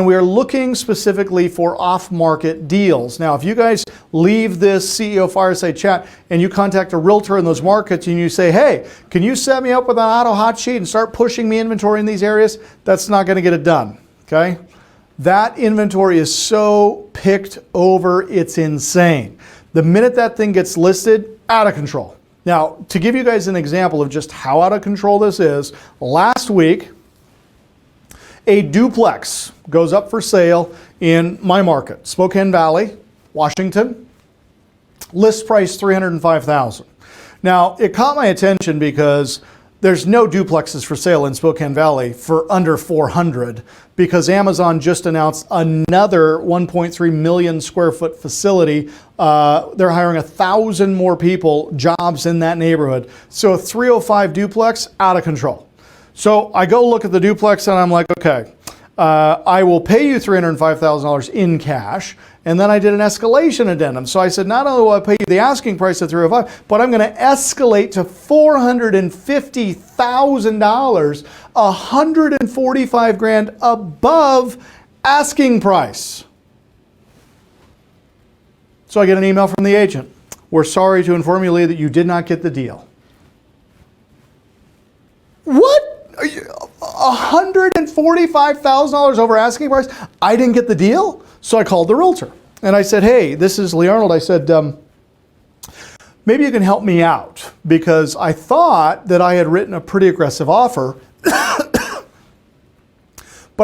we are looking specifically for off-market deals. Now, if you guys leave this CEO Fireside Chat and you contact a realtor in those markets and you say, hey, can you set me up with an auto hot sheet and start pushing me inventory in these areas? That's not going to get it done, okay? That inventory is so picked over, it's insane. The minute that thing gets listed, out of control. Now, to give you guys an example of just how out of control this is, last week, a duplex goes up for sale in my market, Spokane Valley, Washington. List price $305,000. Now, it caught my attention because there's no duplexes for sale in Spokane Valley for under $400 because Amazon just announced another 1.3 million square foot facility. They're hiring 1,000 more people, jobs in that neighborhood. So a 305 duplex, out of control. So I go look at the duplex and I'm like, okay, I will pay you $305,000 in cash. And then I did an escalation addendum. So I said, not only will I pay you the asking price of $305,000, but I'm going to escalate to $450,000, $145,000 above asking price. So I get an email from the agent. We're sorry to inform you, Lee, that you did not get the deal. What? $145,000 over asking price? I didn't get the deal? So I called the realtor and I said, hey, this is Lee Arnold. I said, maybe you can help me out because I thought that I had written a pretty aggressive offer, but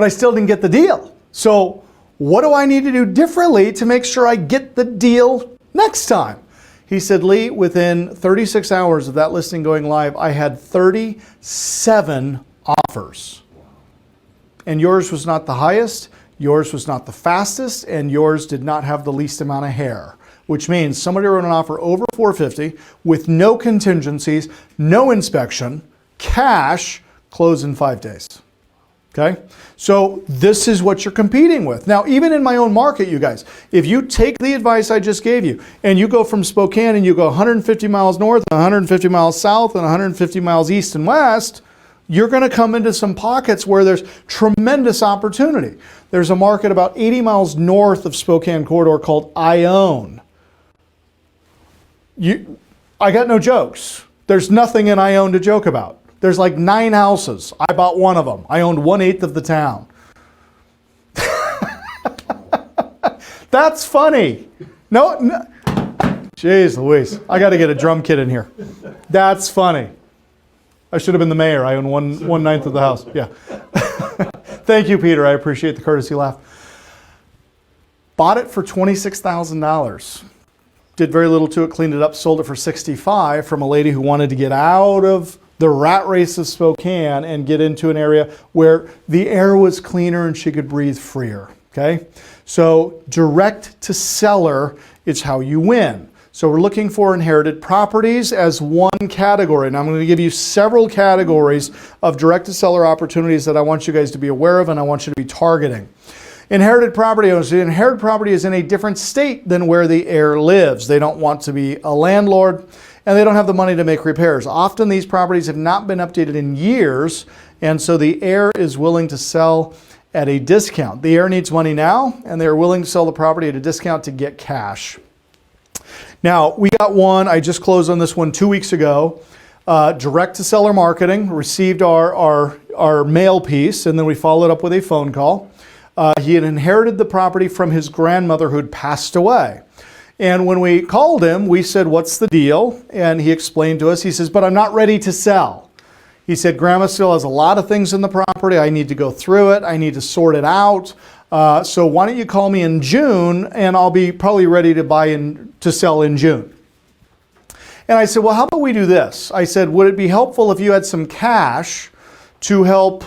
I still didn't get the deal. So what do I need to do differently to make sure I get the deal next time? He said, Lee, within 36 hours of that listing going live, I had 37 offers. And yours was not the highest, yours was not the fastest, and yours did not have the least amount of hair. Which means somebody wrote an offer over $450,000 with no contingencies, no inspection, cash, close in 5 days. Okay? So this is what you're competing with. Now, even in my own market, you guys, if you take the advice I just gave you and you go from Spokane and you go 150 miles north, 150 miles south, and 150 miles east and west, you're going to come into some pockets where there's tremendous opportunity. There's a market about 80 miles north of Spokane corridor called Ione. I got no jokes. There's nothing in Ione to joke about. There's like 9 houses. I bought one of them. I owned 1/8 of the town. That's funny. No. Jeez Louise. I got to get a drum kit in here. That's funny. I should have been the mayor. I own 1/9 of the house. Yeah. Thank you, Peter. I appreciate the courtesy laugh. Bought it for $26,000. Did very little to it, cleaned it up, sold it for $65,000 from a lady who wanted to get out of the rat race of Spokane and get into an area where the air was cleaner and she could breathe freer, okay? So direct to seller is how you win. So we're looking for inherited properties as one category. And I'm going to give you several categories of direct to seller opportunities that I want you guys to be aware of and I want you to be targeting. Inherited property owners. The inherited property is in a different state than where the heir lives. They don't want to be a landlord and they don't have the money to make repairs. Often these properties have not been updated in years, and so the heir is willing to sell at a discount. The heir needs money now, and they're willing to sell the property at a discount to get cash. Now, we got one, I just closed on this one 2 weeks ago, direct to seller marketing, received our mail piece, and then we followed up with a phone call. He had inherited the property from his grandmother who'd passed away. And when we called him, we said, what's the deal? And he explained to us, he says, but I'm not ready to sell. He said, Grandma still has a lot of things in the property. I need to go through it. I need to sort it out. So why don't you call me in June and I'll be probably ready to sell in June. And I said, well, how about we do this? I said, would it be helpful if you had some cash to help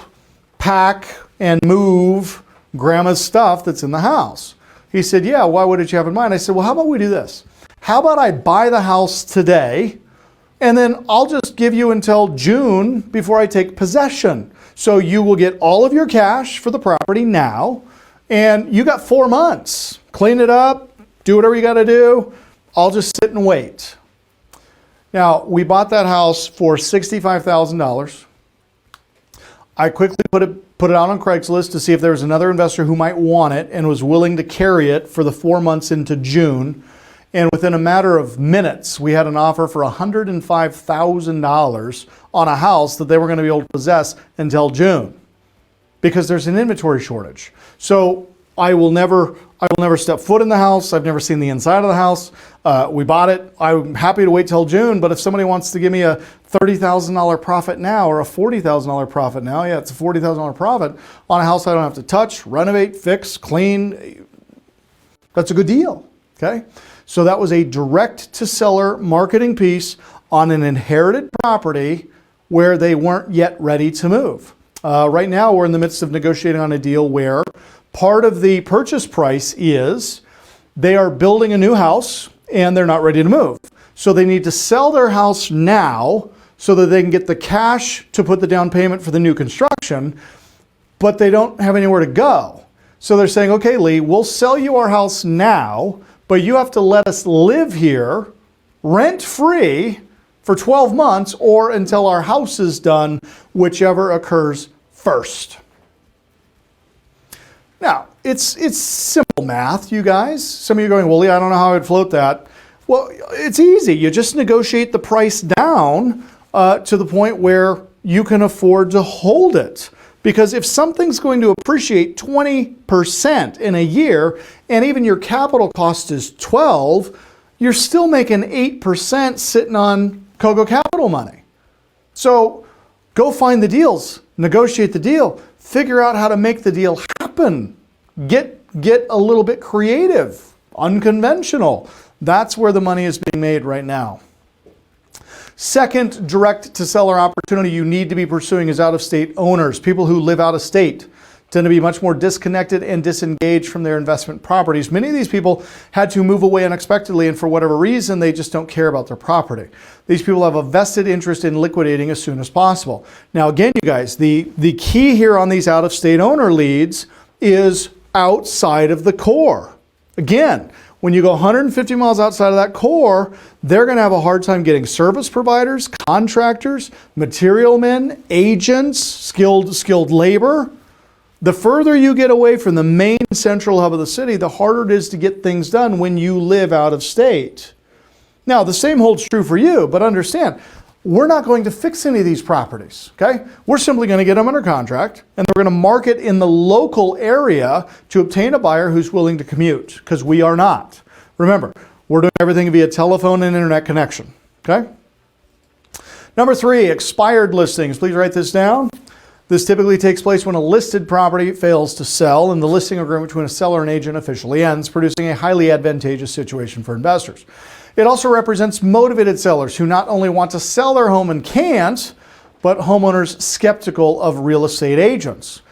pack and move Grandma's stuff that's in the house? He said, yeah, why would you have in mind? I said, well, how about we do this? How about I buy the house today and then I'll just give you until June before I take possession. So you will get all of your cash for the property now and you got 4 months. Clean it up, do whatever you got to do. I'll just sit and wait. Now, we bought that house for $65,000. I quickly put it put it out on Craigslist to see if there was another investor who might want it and was willing to carry it for the 4 months into June. And within a matter of minutes, we had an offer for $105,000 on a house that they were going to be able to possess until June because there's an inventory shortage. So I will never step foot in the house. I've never seen the inside of the house. We bought it. I'm happy to wait till June, but if somebody wants to give me a $30,000 profit now or a $40,000 profit now, yeah, it's a $40,000 profit on a house I don't have to touch, renovate, fix, clean. That's a good deal, okay? So that was a direct-to-seller marketing piece on an inherited property where they weren't yet ready to move. Right now, we're in the midst of negotiating on a deal where part of the purchase price is they are building a new house and they're not ready to move. So they need to sell their house now so that they can get the cash to put the down payment for the new construction, but they don't have anywhere to go. So they're saying, okay, Lee, we'll sell you our house now, but you have to let us live here rent-free for 12 months or until our house is done, whichever occurs first. Now, it's simple math, you guys. Some of you are going, well, Lee, I don't know how I'd float that. Well, it's easy. You just negotiate the price down to the point where you can afford to hold it. Because if something's going to appreciate 20% in a year, and even your capital cost is 12, you're still making 8% sitting on Kogo capital money. So go find the deals, negotiate the deal, figure out how to make the deal happen. Get a little bit creative, unconventional. That's where the money is being made right now. Second direct-to-seller opportunity you need to be pursuing is out-of-state owners. People who live out of state tend to be much more disconnected and disengaged from their investment properties. Many of these people had to move away unexpectedly, and for whatever reason, they just don't care about their property. These people have a vested interest in liquidating as soon as possible. Now, again, you guys, the key here on these out-of-state owner leads is outside of the core. Again, when you go 150 miles outside of that core, they're going to have a hard time getting service providers, contractors, material men, agents, skilled labor. The further you get away from the main central hub of the city, the harder it is to get things done when you live out of state. Now, the same holds true for you, but understand, we're not going to fix any of these properties, okay? We're simply going to get them under contract, and we're going to market in the local area to obtain a buyer who's willing to commute, because we are not. Remember, we're doing everything via telephone and internet connection, okay? Number 3, expired listings. Please write this down. This typically takes place when a listed property fails to sell and the listing agreement between a seller and agent officially ends, producing a highly advantageous situation for investors. It also represents motivated sellers who not only want to sell their home and can't, but homeowners skeptical of real estate agents.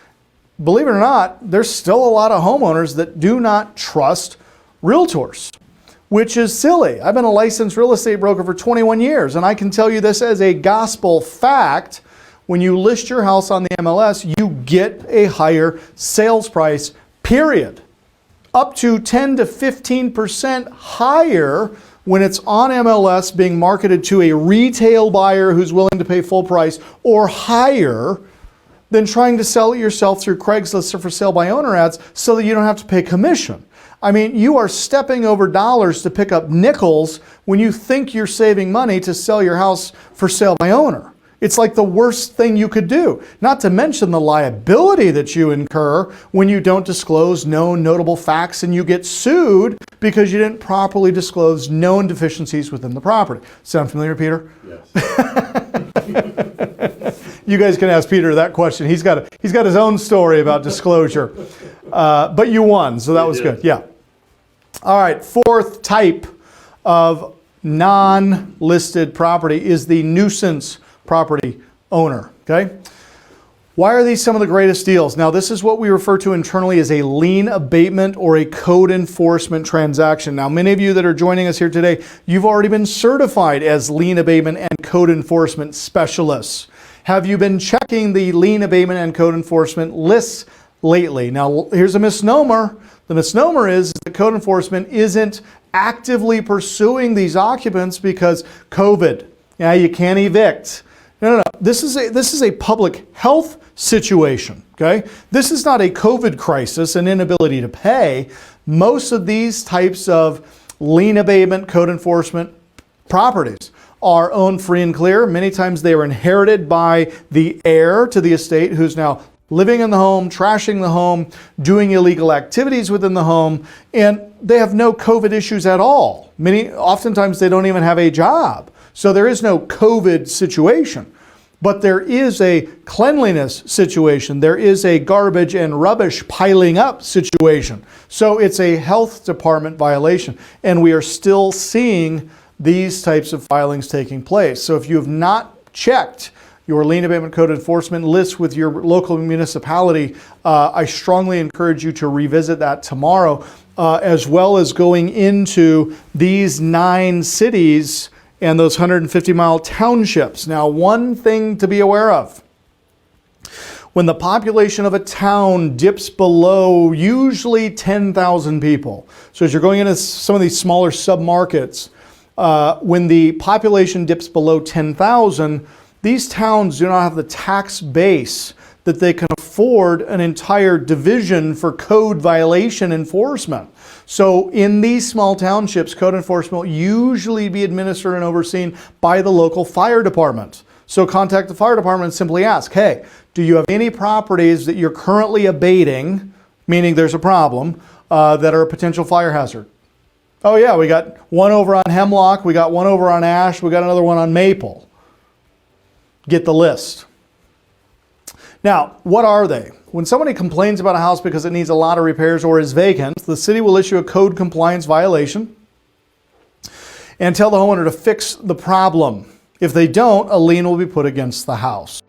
Believe it or not, there's still a lot of homeowners that do not trust realtors, which is silly. I've been a licensed real estate broker for 21 years, and I can tell you this as a gospel fact. When you list your house on the MLS, you get a higher sales price, period. Up to 10 to 15% higher when it's on MLS being marketed to a retail buyer who's willing to pay full price or higher than trying to sell it yourself through Craigslist or for sale by owner ads so that you don't have to pay commission. I mean, you are stepping over dollars to pick up nickels when you think you're saving money to sell your house for sale by owner. It's like the worst thing you could do, not to mention the liability that you incur when you don't disclose known notable facts and you get sued because you didn't properly disclose known deficiencies within the property. Sound familiar, Peter? Yes. You guys can ask Peter that question. He's got his own story about disclosure. But you won, so that was good. Yeah. All right, fourth type of non-listed property is the nuisance property owner, okay? Why are these some of the greatest deals? Now, this is what we refer to internally as a lien abatement or a code enforcement transaction. Now, many of you that are joining us here today, you've already been certified as lien abatement and code enforcement specialists. Have you been checking the lien abatement and code enforcement lists lately? Now, here's a misnomer. The misnomer is that code enforcement isn't actively pursuing these occupants because COVID. Yeah, you can't evict. No. This is a public health situation, okay? This is not a COVID crisis, an inability to pay. Most of these types of lien abatement, code enforcement properties are owned free and clear. Many times they are inherited by the heir to the estate who's now living in the home, trashing the home, doing illegal activities within the home, and they have no COVID issues at all. Oftentimes they don't even have a job. So there is no COVID situation. But there is a cleanliness situation. There is a garbage and rubbish piling up situation. So it's a health department violation. And we are still seeing these types of filings taking place. So if you have not checked your lien abatement code enforcement list with your local municipality, I strongly encourage you to revisit that tomorrow, as well as going into these 9 cities and those 150-mile townships. Now, one thing to be aware of: when the population of a town dips below usually 10,000 people, so as you're going into some of these smaller submarkets, when the population dips below 10,000, these towns do not have the tax base that they can afford an entire division for code violation enforcement. So in these small townships, code enforcement will usually be administered and overseen by the local fire department. So contact the fire department and simply ask, hey, do you have any properties that you're currently abating, meaning there's a problem, that are a potential fire hazard? Oh yeah, we got one over on Hemlock, we got one over on Ash, we got another one on Maple. Get the list. Now, what are they? When somebody complains about a house because it needs a lot of repairs or is vacant, the city will issue a code compliance violation and tell the homeowner to fix the problem. If they don't, a lien will be put against the house.